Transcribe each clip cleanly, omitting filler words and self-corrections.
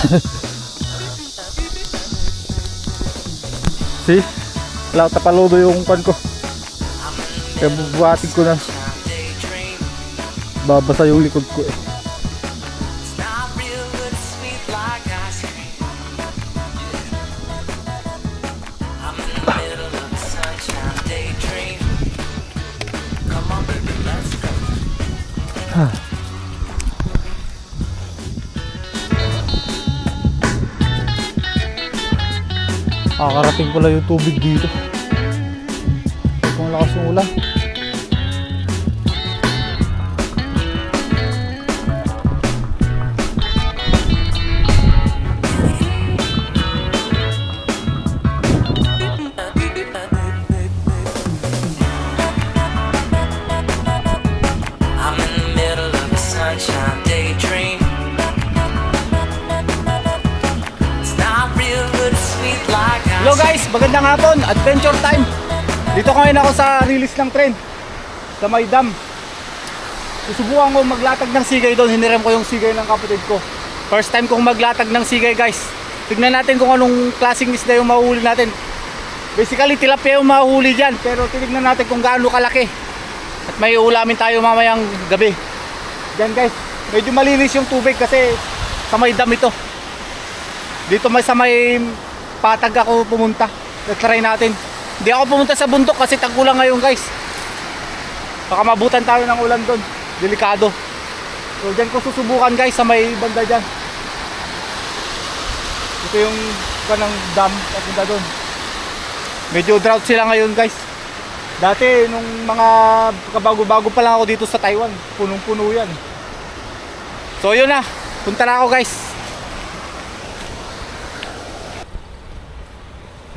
See? Wala tapaludo yung pan ko. Kaya bubuhatin ko na. Babasa yung likod ko eh. Kakarating pala yung tubig dito. Kung lakas yung ulan. Hello guys, magandang hapon, adventure time. Dito ngayon ako sa release ng tren sa may dam. Susubukan ko maglatag ng sigay doon. Hiniram ko yung sigay ng kapatid ko. First time kong maglatag ng sigay guys. Tignan natin kung anong klaseng isda yung mahuhuli natin. Basically tilapia yung mahuhuli dyan, pero tignan natin kung gaano kalaki. At may ulamin tayo mamayang gabi. Dyan guys, medyo malinis yung tubig kasi sa may dam ito. Dito may sa may patag ako pumunta. Try natin. Hindi ako pumunta sa bundok kasi tag-ulan ngayon guys. Baka mabutan tayo ng ulan doon. Delikado. So dyan ko susubukan guys sa may banda dyan. Ito yung kanang dam papunta doon. Medyo drought sila ngayon guys. Dati nung mga kabago-bago pa lang ako dito sa Taiwan, punong-puno yan. So yun na. Punta na ako guys.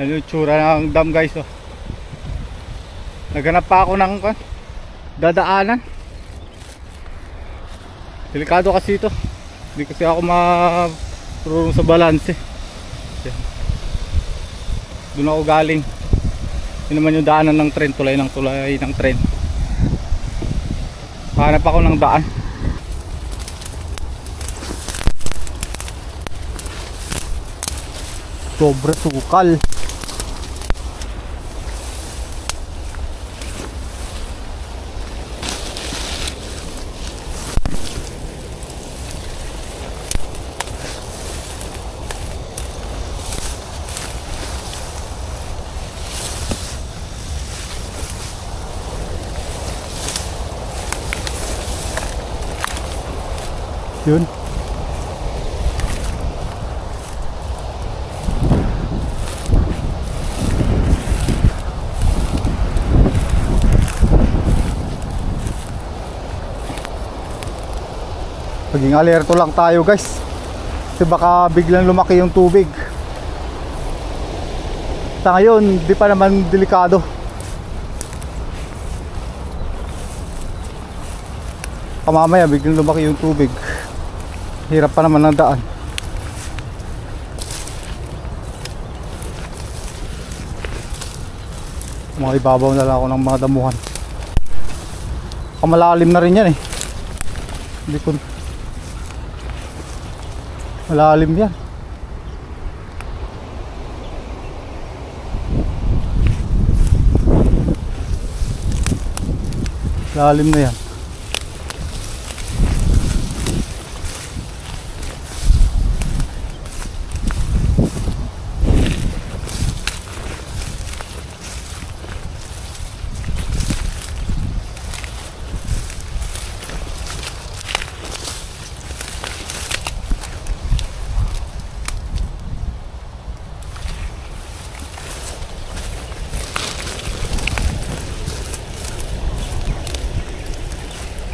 Yan yung tsura ng dam guys oh. Naghanap pa ako ng dadaanan. Delikado kasi ito. Hindi kasi ako marunong sa balanse. Doon ako galing. Yun naman yung daanan ng tren. Tulay ng tren. Hanap ako ng daan. Sobra sukal. Yun. Maging alerto lang tayo guys. Kasi baka biglang lumaki yung tubig. Sa ngayon, di pa naman delikado. Mamaya biglang lumaki yung tubig. Hirap pa naman ng daan. Mga ibabaw na lang ako ng mga damuhan. Malalim na rin yan eh. Hindi ko malalim yan. Lalim na yan.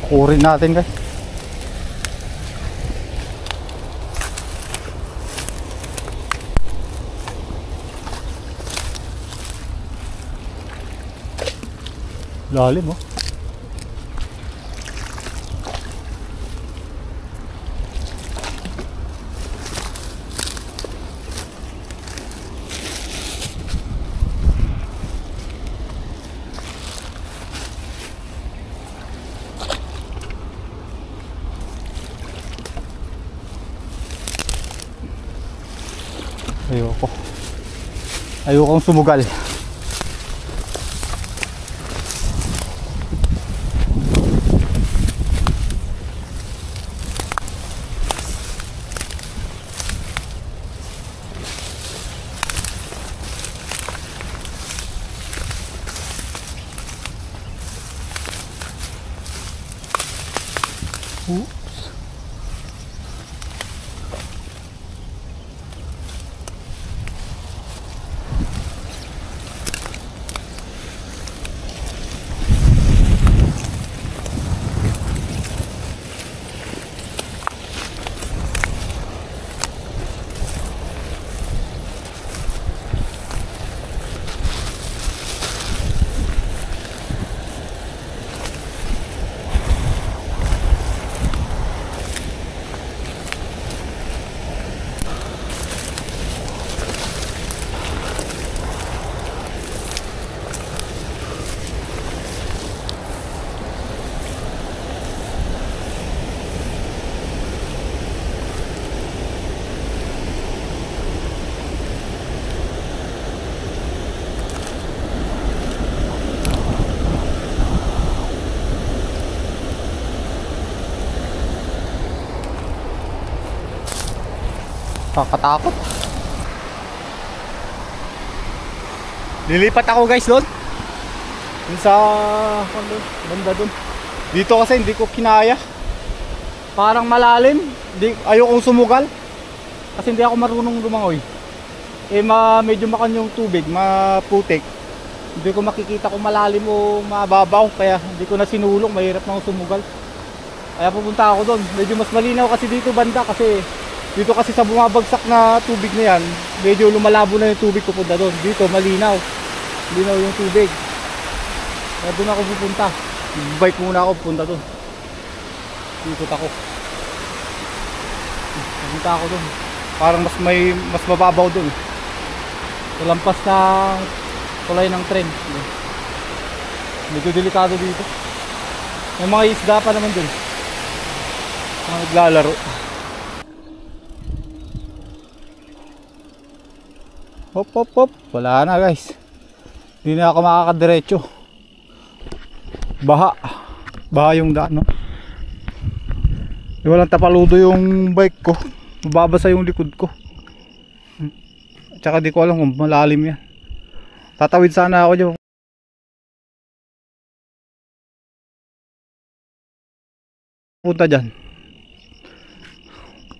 Kurin natin guys. Lalim oh. Ayokong sumugal. Oops. Kakatakot. Lilipat ako guys doon. Dun sa banda doon. Dito kasi hindi ko kinaya. Parang malalim. Ayokong sumugal. Kasi hindi ako marunong lumangoy. Medyo makan yung tubig, maputik. Hindi ko makikita kung malalim o mababaw. Kaya hindi ko na sinulong. Mahirap na ako sumugal. Kaya pupunta ako doon. Medyo mas malinaw kasi dito banda. Kasi dito kasi sa bumabagsak na tubig na yan, medyo lumalabo na yung tubig pupunta doon. Dito malinaw. Linaw yung tubig. Kaya doon ako pupunta. Bike muna ako pupunta doon. Ikot ako. Pupunta ako doon. Parang mas mababaw doon. Lampas na tulay ng tren. Medyo delikado dito. May mga isda pa naman doon. Mga naglalaro. Hop hop hop. Wala na guys. Hindi na ako makakadiretso. Baha yung daan, no? Walang tapaludo yung bike ko. Mababasa yung likod ko. At saka di ko alam kung malalim yan. Tatawid sana ako dyan. Punta dyan.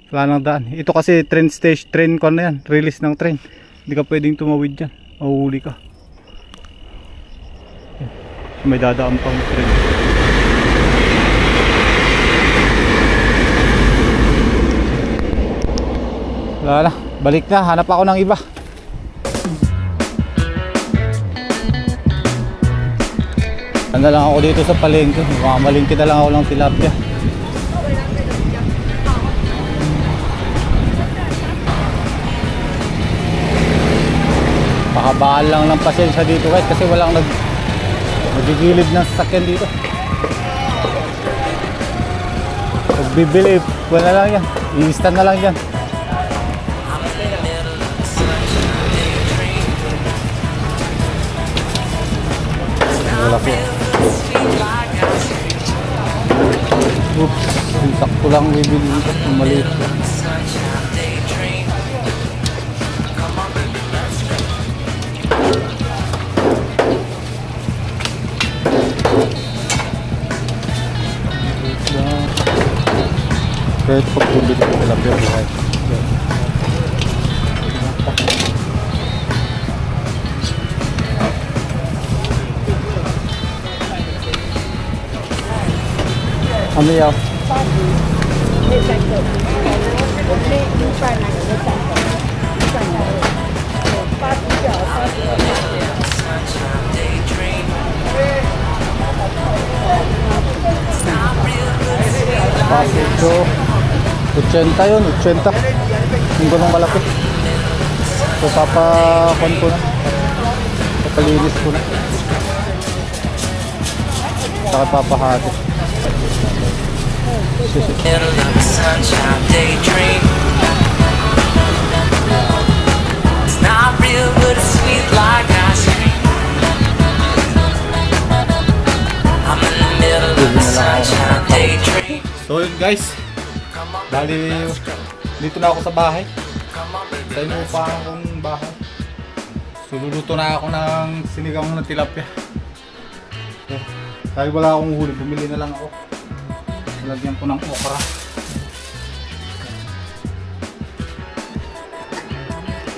Wala nang daan. Ito kasi train station, train ko na yan. Release ng train. Hindi ka pwedeng tumawid dyan. Mahuhuli ka. May dadaan pang train. Wala na. Balik na. Hanap ako ng iba. Ano lang ako dito sa palengke. Mamalingki na lang ako ng tilapia. Pakabaan lang ng pasensya dito guys kasi walang nagigilid ng sasakyan dito. Pag bibili, wala lang yan. I-stand na lang yan. Wala po. Oops, sakto lang bibili dito. Maliit lang. Kahit pag bibili ko tilapia buhay. Ano yan? Pasito 80 yun, 80 yung ganong kalapit. So papakon ko na, papalinis ko na, saka papahati. feel but it's sweet like ice cream. I'm in the middle of a sunshine daydream. So yun guys, bali dito na ako sa bahay. Sa inuupahan kong bahay. So luluto na ako ng sinigang na tilapia. So, dahil wala akong huli, bumili na lang ako. Lagyan ko ng okra.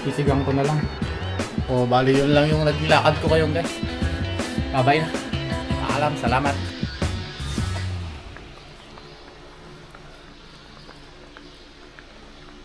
Sisigang ko na lang. O bali yun lang yung naglakad ko kayong guys. Bye-bye na. Paalam, salamat.